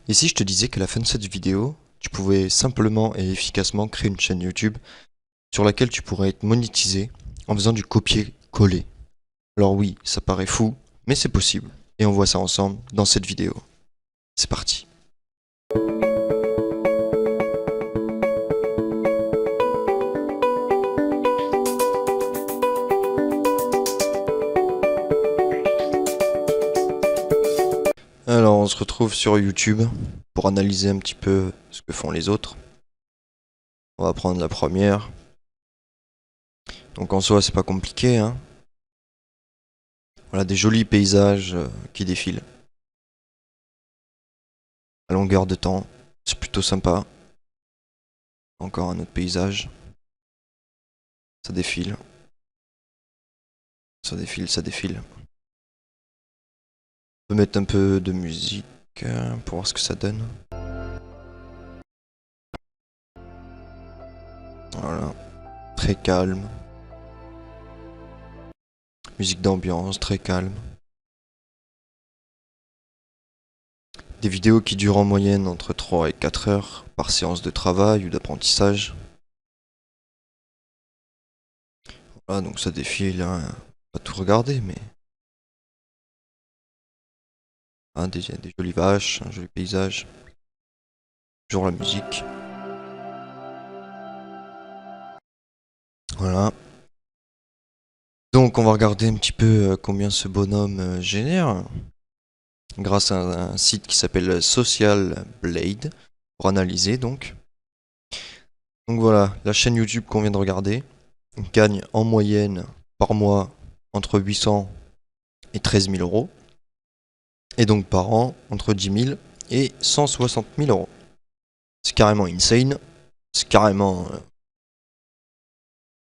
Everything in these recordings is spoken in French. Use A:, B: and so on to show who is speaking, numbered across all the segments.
A: Et si je te disais qu'à la fin de cette vidéo, tu pouvais simplement et efficacement créer une chaîne YouTube sur laquelle tu pourrais être monétisé en faisant du copier-coller. Alors oui, ça paraît fou, mais c'est possible. Et on voit ça ensemble dans cette vidéo. C'est parti. Alors on se retrouve sur YouTube pour analyser un petit peu ce que font les autres. On va prendre la première. Donc en soi c'est pas compliqué, hein. Voilà des jolis paysages qui défilent à longueur de temps. C'est plutôt sympa. Encore un autre paysage. Ça défile. Ça défile, ça défile. On peut mettre un peu de musique pour voir ce que ça donne. Voilà. Très calme. Musique d'ambiance, très calme. Des vidéos qui durent en moyenne entre 3 et 4 heures par séance de travail ou d'apprentissage. Voilà, donc ça défile, hein. Pas tout regarder, mais... Ah, des jolies vaches, un joli paysage. Toujours la musique. Voilà. Donc on va regarder un petit peu combien ce bonhomme génère. Grâce à un site qui s'appelle Social Blade. Pour analyser donc. Donc voilà, la chaîne YouTube qu'on vient de regarder gagne en moyenne par mois entre 800 et 13 000 euros. Et donc par an entre 10 000 et 160 000 euros. C'est carrément insane. C'est carrément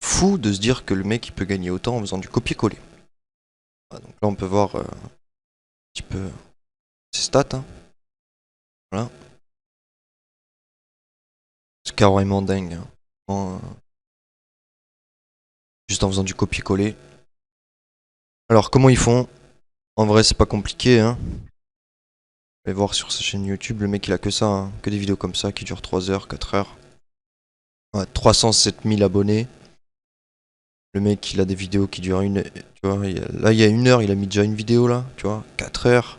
A: fou de se dire que le mec il peut gagner autant en faisant du copier-coller. Voilà, donc là on peut voir un petit peu ses stats, hein. Voilà. C'est carrément dingue, hein. Juste en faisant du copier-coller. Alors comment ils font? En vrai c'est pas compliqué, hein. Allez voir sur sa chaîne YouTube, le mec il a que ça, hein. Que des vidéos comme ça qui durent 3 heures, 4 heures. Ouais, 307 000 abonnés. Le mec il a des vidéos qui durent une... Tu vois, là il y a 1 heure, il a mis déjà une vidéo là, tu vois. 4 heures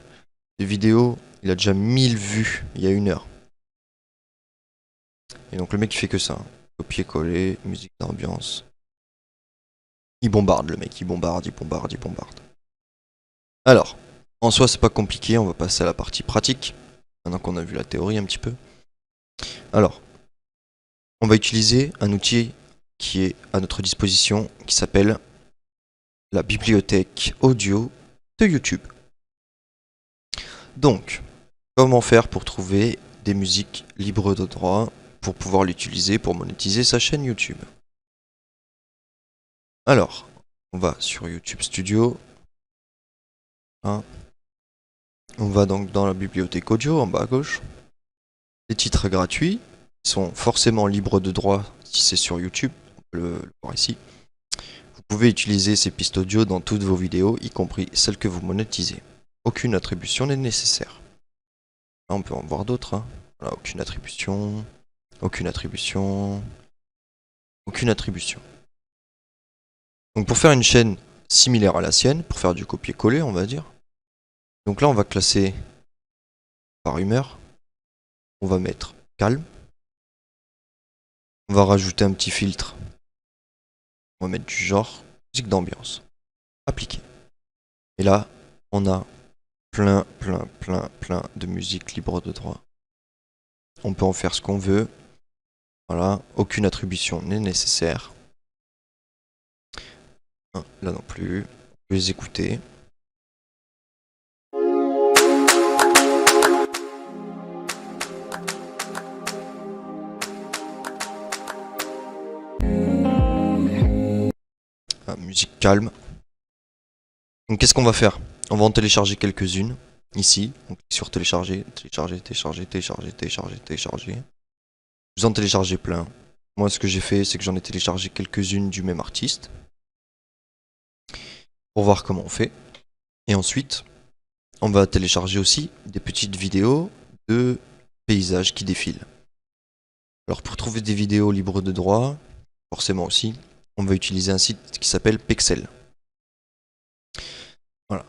A: de vidéo, il a déjà 1000 vues il y a 1 heure. Et donc le mec il fait que ça, hein. Copier-coller, musique d'ambiance. Il bombarde le mec, il bombarde, il bombarde, il bombarde. Alors, en soi c'est pas compliqué, on va passer à la partie pratique. Maintenant qu'on a vu la théorie un petit peu. Alors, on va utiliser un outil qui est à notre disposition, qui s'appelle la bibliothèque audio de YouTube. Donc, comment faire pour trouver des musiques libres de droit pour pouvoir l'utiliser pour monétiser sa chaîne YouTube? Alors, on va sur YouTube Studio. Hein. On va donc dans la bibliothèque audio en bas à gauche. Les titres gratuits sont forcément libres de droit si c'est sur YouTube. On peut le voir ici. Vous pouvez utiliser ces pistes audio dans toutes vos vidéos, y compris celles que vous monétisez. Aucune attribution n'est nécessaire. Là, on peut en voir d'autres, hein. Voilà, aucune attribution, aucune attribution, aucune attribution. Donc pour faire une chaîne similaire à la sienne, pour faire du copier-coller, on va dire. Donc là, on va classer par humeur. On va mettre calme. On va rajouter un petit filtre. On va mettre du genre, musique d'ambiance. Appliquer. Et là, on a plein de musique libre de droit. On peut en faire ce qu'on veut. Voilà, aucune attribution n'est nécessaire. Là non plus. On peut les écouter. Musique calme. Donc qu'est-ce qu'on va faire? On va en télécharger quelques-unes. Ici, on clique sur télécharger, télécharger, télécharger, télécharger, télécharger, télécharger. Vous en téléchargez plein. Moi ce que j'ai fait, c'est que j'en ai téléchargé quelques-unes du même artiste. Pour voir comment on fait. Et ensuite, on va télécharger aussi des petites vidéos de paysages qui défilent. Alors pour trouver des vidéos libres de droit, forcément aussi, on va utiliser un site qui s'appelle Pexel. Voilà.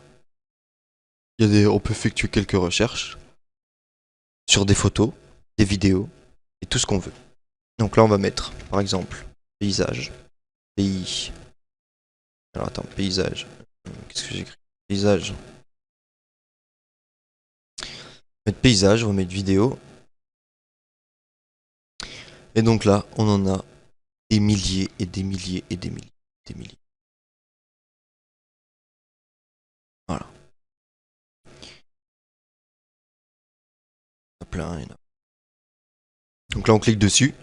A: On peut effectuer quelques recherches sur des photos, des vidéos et tout ce qu'on veut. Donc là on va mettre par exemple paysage, pays. Alors attends, paysage. Qu'est-ce que j'écris? Paysage. Mettre paysage, on va mettre vidéo. Et donc là, on en a des milliers et des milliers et des milliers et des milliers. Voilà. Il y en a plein, il y en a. Donc là, on clique dessus.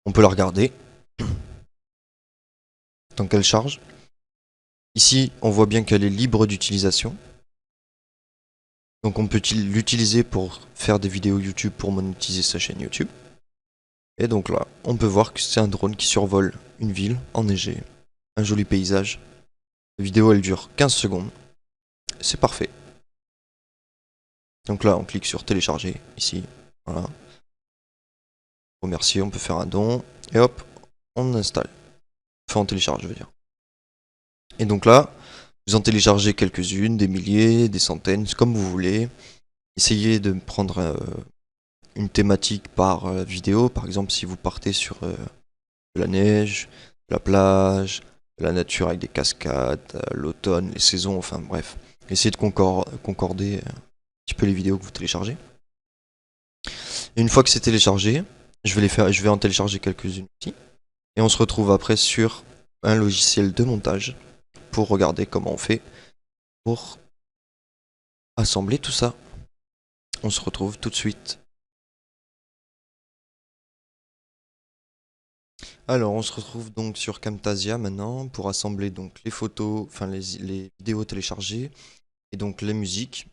A: On peut la regarder. Tant qu'elle charge. Ici, on voit bien qu'elle est libre d'utilisation. Donc on peut l'utiliser pour faire des vidéos YouTube pour monétiser sa chaîne YouTube. Et donc là, on peut voir que c'est un drone qui survole une ville enneigée. Un joli paysage. La vidéo, elle dure 15 secondes. C'est parfait. Donc là, on clique sur télécharger, ici. Voilà. Remercier, on peut faire un don. Et hop, on installe. Enfin, on télécharge, je veux dire. Et donc là, vous en téléchargez quelques-unes, des milliers, des centaines, comme vous voulez. Essayez de prendre une thématique par vidéo. Par exemple, si vous partez sur de la neige, de la plage, de la nature avec des cascades, l'automne, les saisons, enfin bref. Essayez de concorder un petit peu les vidéos que vous téléchargez. Et une fois que c'est téléchargé, je vais en télécharger quelques-unes aussi. Et on se retrouve après sur un logiciel de montage pour regarder comment on fait pour assembler tout ça. On se retrouve tout de suite. Alors, on se retrouve donc sur Camtasia maintenant pour assembler donc les photos, enfin les vidéos téléchargées et donc les musiques.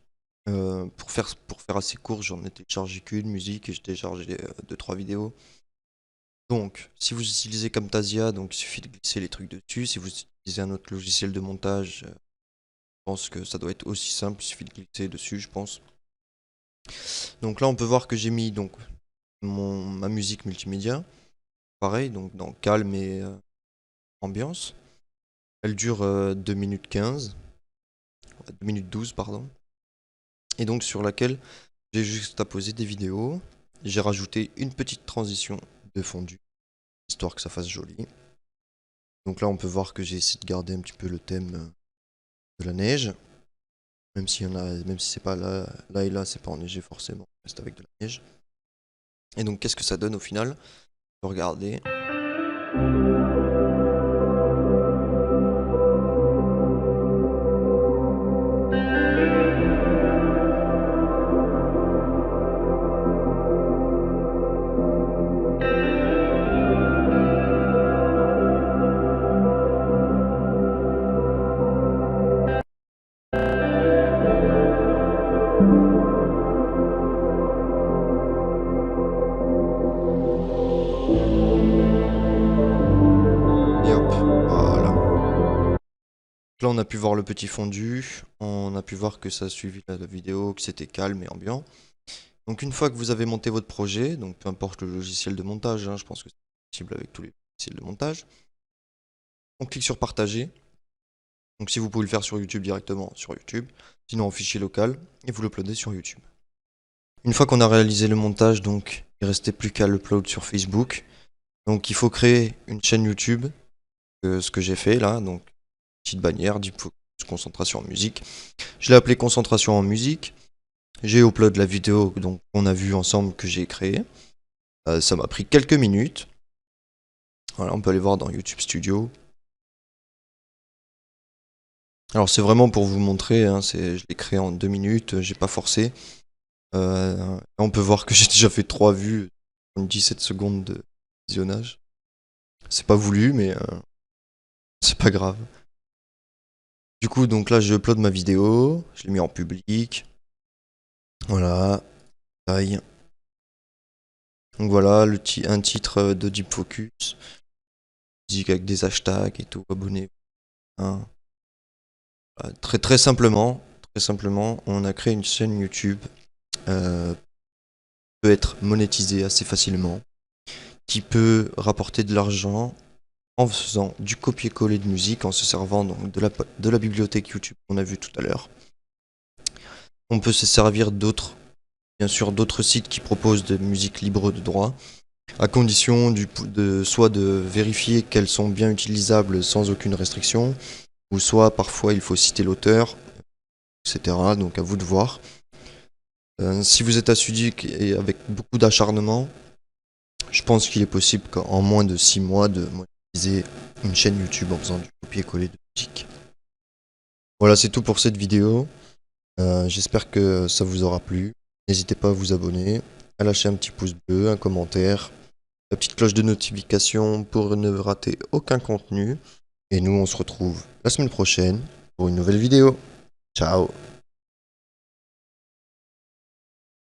A: Pour faire assez court, j'en ai téléchargé qu'une musique et j'ai téléchargé 2-3 vidéos. Donc, si vous utilisez Camtasia, donc il suffit de glisser les trucs dessus. Si vous utilisez un autre logiciel de montage, je pense que ça doit être aussi simple, il suffit de glisser dessus, je pense. Donc là, on peut voir que j'ai mis donc ma musique multimédia, pareil, donc dans calme et ambiance. Elle dure 2 minutes 15, 2 minutes 12, pardon. Et donc sur laquelle j'ai juste à poser des vidéos. J'ai rajouté une petite transition de fondu, histoire que ça fasse joli. Donc là, on peut voir que j'ai essayé de garder un petit peu le thème de la neige. Même si c'est pas là et là, c'est pas enneigé forcément, c'est avec de la neige. Et donc, qu'est-ce que ça donne au final? On peut regarder. Et hop, voilà. Là, on a pu voir le petit fondu, on a pu voir que ça a suivi la vidéo, que c'était calme et ambiant. Donc une fois que vous avez monté votre projet, donc peu importe le logiciel de montage, hein, je pense que c'est possible avec tous les logiciels de montage, on clique sur partager. Donc si vous pouvez le faire sur YouTube directement, sur YouTube, sinon en fichier local, et vous l'uploadez sur YouTube. Une fois qu'on a réalisé le montage, donc il ne restait plus qu'à l'upload sur Facebook. Donc il faut créer une chaîne YouTube, ce que j'ai fait là, donc petite bannière, Deep Focus, concentration en musique. Je l'ai appelé concentration en musique. J'ai upload la vidéo donc on a vu ensemble que j'ai créée. Ça m'a pris quelques minutes. Voilà, on peut aller voir dans YouTube Studio. Alors c'est vraiment pour vous montrer, hein, je l'ai créé en 2 minutes, j'ai pas forcé. On peut voir que j'ai déjà fait 3 vues en 17 secondes de visionnage. C'est pas voulu, mais c'est pas grave. Du coup, donc là, je upload ma vidéo, je l'ai mis en public. Voilà, taille. Donc voilà, un titre de Deep Focus, musique avec des hashtags et tout, abonnez-vous. Hein. Voilà, très simplement, on a créé une chaîne YouTube peut être monétisé assez facilement, qui peut rapporter de l'argent en faisant du copier-coller de musique, en se servant donc de la bibliothèque YouTube qu'on a vu tout à l'heure. On peut se servir bien sûr, d'autres sites qui proposent de musique libre de droit, à condition soit de vérifier qu'elles sont bien utilisables sans aucune restriction, ou soit parfois il faut citer l'auteur, etc. Donc à vous de voir. Si vous êtes assidu et avec beaucoup d'acharnement, je pense qu'il est possible qu'en moins de 6 mois de monétiser une chaîne YouTube en faisant du copier-coller de musique. Voilà, c'est tout pour cette vidéo. J'espère que ça vous aura plu. N'hésitez pas à vous abonner, à lâcher un petit pouce bleu, un commentaire, la petite cloche de notification pour ne rater aucun contenu. Et nous, on se retrouve la semaine prochaine pour une nouvelle vidéo. Ciao!